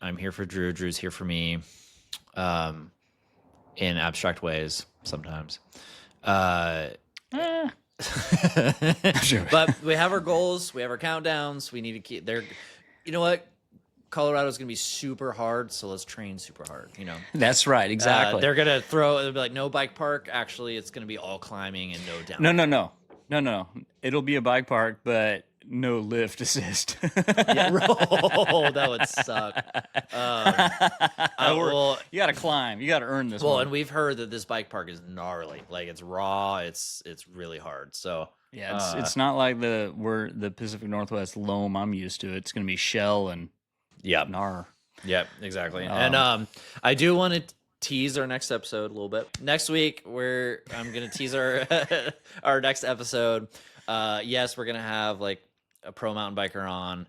I'm here for Drew. Drew's here for me. In abstract ways sometimes. Sure. But we have our goals. We have our countdowns. We need to keep there. You know what? Colorado's going to be super hard, so let's train super hard, you know? That's right, exactly. They're going to they'll be like, no bike park. Actually, it's going to be all climbing and no down. No. It'll be a bike park, but no lift assist. Yeah, that would suck. Well, you got to climb. You got to earn this well, one. and we've heard that this bike park is gnarly. Like, it's raw. It's really hard. So yeah, it's not like the Pacific Northwest loam I'm used to. It's going to be shell and gnar. Yep, exactly. And I do want to tease our next episode a little bit. Next week, I'm going to tease our our next episode. Yes, we're going to have like a pro mountain biker on.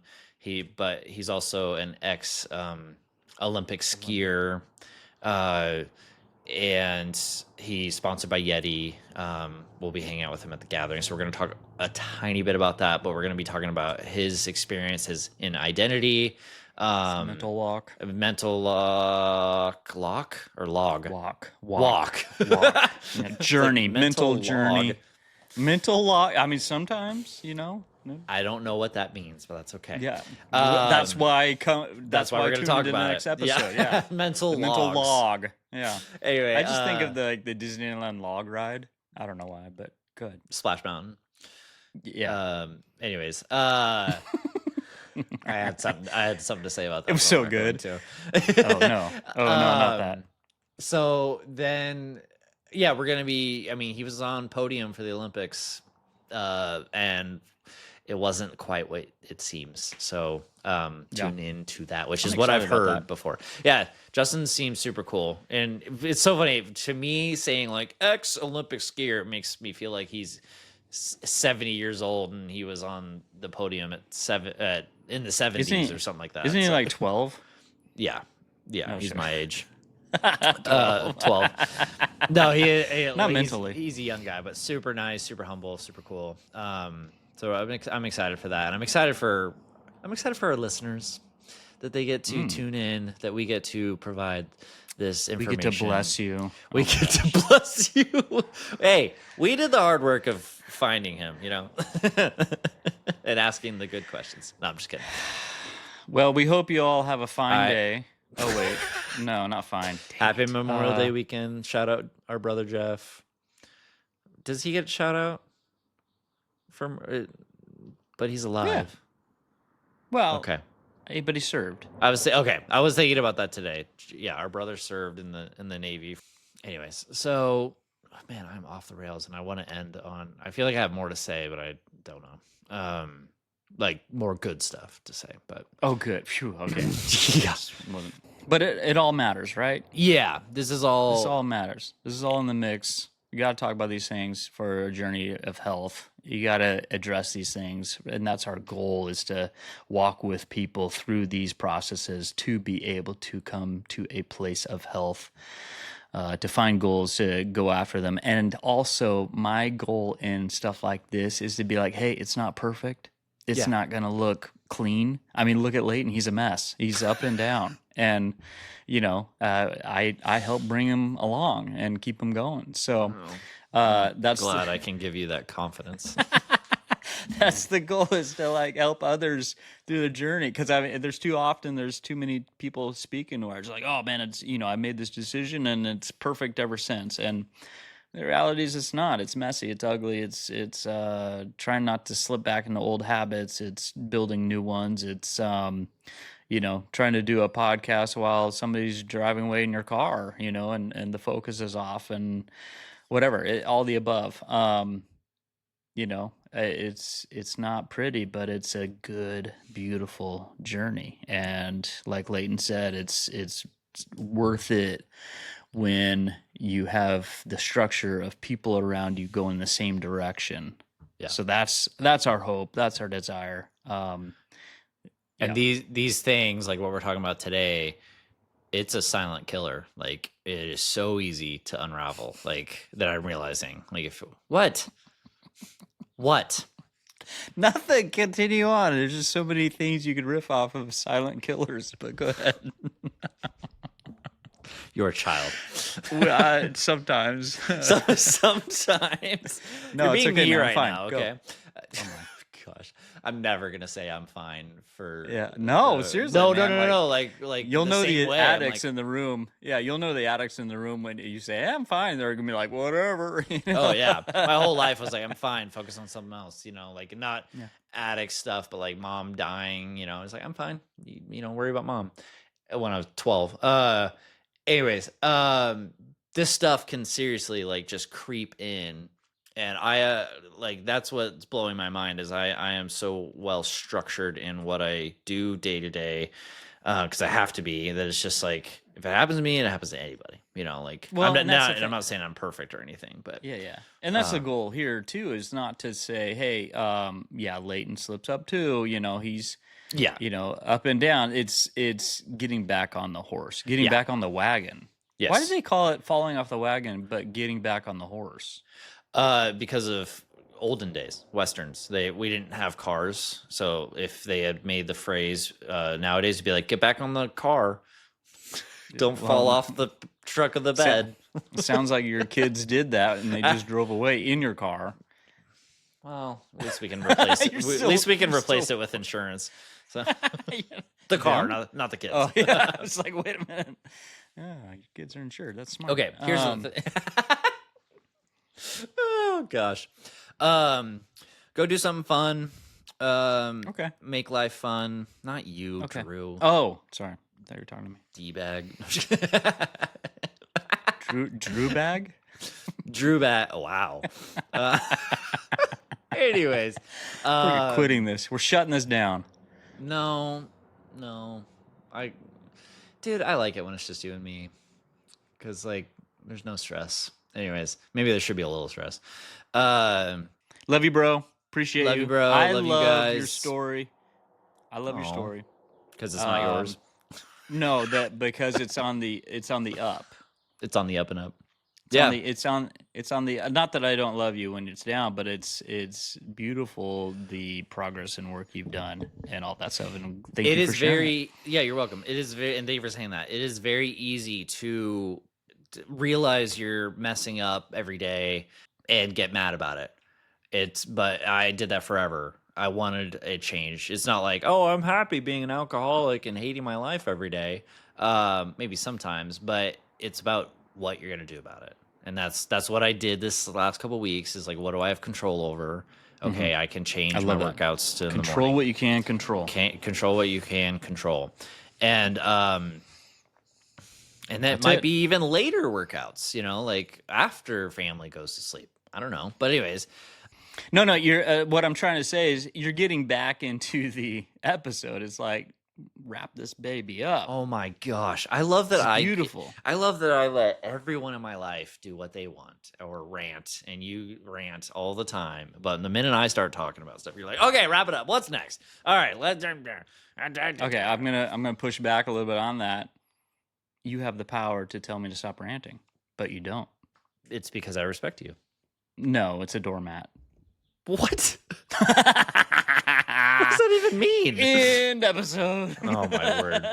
But he's also an ex Olympic skier. And he's sponsored by Yeti. We'll be hanging out with him at the gathering. So we're going to talk a tiny bit about that, but we're going to be talking about his experiences in identity. Mental walk. Mental lock or log? Walk. Yeah, journey. Like mental log. journey. Mental log. I mean, sometimes, you know. I don't know what that means, but that's okay. Yeah. That's why that's why we're going to talk about the next it. episode. Yeah. Mental mental log. Yeah. Anyway, I just think of the Disneyland log ride. I don't know why, but good. Splash Mountain. Yeah. Anyways, I had something to say about that. It was so good. Oh no. Oh no, not that. So then, yeah, we're gonna be. I mean, he was on podium for the Olympics, and it wasn't quite what it seems. So tune in to that, which is what I've heard before. Yeah, Justin seems super cool, and it's so funny to me saying like ex-Olympic skier makes me feel like he's 70 years old and he was on the podium at in the 70s or something like that. Isn't he like 12? Yeah, he's sure. my age. 12. No, he not mentally. He's a young guy, but super nice, super humble, super cool. So I'm excited for that. And I'm excited for our listeners that they get to tune in, that we get to provide this information. We get to bless you. We get to bless you. Hey, we did the hard work of finding him, you know, and asking the good questions. No, I'm just kidding. Well, we hope you all have a fine day. Oh, wait. No, not fine. Happy Memorial Day weekend. Shout out our brother Jeff. Does he get a shout out? But he's alive. Yeah. Well, okay. But he served. I was thinking about that today. Yeah, our brother served in the Navy. Anyways, so man, I'm off the rails, and I want to end on. I feel like I have more to say, but I don't know. Like more good stuff to say, but good. Phew, okay. Yeah. But it all matters, right? Yeah, this all matters. This is all in the mix. You got to talk about these things for a journey of health. You got to address these things, and that's our goal, is to walk with people through these processes to be able to come to a place of health. define goals, to go after them. And also, my goal in stuff like this is to be like, hey, it's not perfect. It's Yeah. not going to look clean. I mean, look at Leighton. He's a mess. He's up and down. And, I help bring him along and keep him going. So that's Glad I can give you that confidence. that's the goal, is to like help others through the journey. Because I mean, there's too many people speaking where it's like, oh man, it's I made this decision and it's perfect ever since. And the reality is it's not. It's messy. It's ugly. It's trying not to slip back into old habits. It's building new ones. It's trying to do a podcast while somebody's driving away in your car, and the focus is off and whatever. All the above. It's not pretty, but it's a good, beautiful journey. And like Leighton said, it's worth it when you have the structure of people around you go in the same direction. Yeah. So that's our hope. That's our desire. And these things, like what we're talking about today, it's a silent killer. Like, it is so easy to unravel. Like, that I'm realizing. Like, what? Nothing. Continue on. There's just so many things you could riff off of silent killers. But go ahead. You're a child. Sometimes. Sometimes. No, You're it's being okay, me man. I'm right fine. now. Go. Okay. Oh my gosh, I'm never gonna say I'm fine for. Yeah. No, seriously. No, man. no. Like you'll know the way, addicts in the room. Yeah, you'll know the addicts in the room when you say, "I'm fine." They're gonna be like, "Whatever." Oh yeah, my whole life was like, I'm fine. Focus on something else. Like not addict stuff, but like mom dying. It's like I'm fine. Worry about mom. When I was 12. Anyways, this stuff can seriously like just creep in. And I like, that's what's blowing my mind, is I am so well structured in what I do day to day, because I have to be, that it's just like, if it happens to me, it happens to anybody, Well, I'm not saying I'm perfect or anything, but yeah. And that's the goal here too, is not to say, hey, Leighton slips up too, he's up and down. It's getting back on the horse, getting back on the wagon. Yes. Why do they call it falling off the wagon, but getting back on the horse? Because of olden days, Westerns, we didn't have cars. So if they had made the phrase nowadays, it'd be like, get back on the car. Don't fall off the truck of the bed. Sounds like your kids did that and they just drove away in your car. Well, at least we can replace it. At least we can replace it with insurance. So the car, not the kids. Oh yeah, it's like, wait a minute. Yeah, your kids are insured. That's smart. Okay, here's the thing. Oh gosh. Go do something fun. Okay. Make life fun. Not you, Okay. Drew. Oh, sorry. I thought you were talking to me. D-bag. Drew bag? Drew bag. Wow. Anyways. We're quitting this. We're shutting this down. No. Dude, I like it when it's just you and me. Because, like, there's no stress. Anyways, maybe there should be a little stress. Love you, bro. Appreciate you. Love you, bro. I love you love guys. your story. I love your story. Because it's not yours. No, because it's on the up. It's on the up and up. It's on the not that I don't love you when it's down, but it's beautiful, the progress and work you've done and all that stuff. And thank you for sharing it. Yeah, you're welcome. It is very, and thank you for saying that. It is very easy to realize you're messing up every day and get mad about it. But I did that forever. I wanted a change. It's not like, oh, I'm happy being an alcoholic and hating my life every day. Maybe sometimes, but it's about what you're going to do about it. And that's what I did this last couple of weeks, is like, what do I have control over? Okay, I can change my workouts to control what you can control. Control what you can control. And that That's might it. be even later workouts, like after family goes to sleep. I don't know. But anyways. No, you're what I'm trying to say is you're getting back into the episode. It's like, wrap this baby up. Oh my gosh. I love that. Beautiful. I love that I let everyone in my life do what they want or rant, and you rant all the time. But the minute I start talking about stuff, you're like, okay, wrap it up. What's next? All right, let's. Okay, I'm gonna push back a little bit on that. You have the power to tell me to stop ranting. but you don't. It's because I respect you. No, it's a doormat. What? What does that even mean? End episode. Oh, my word.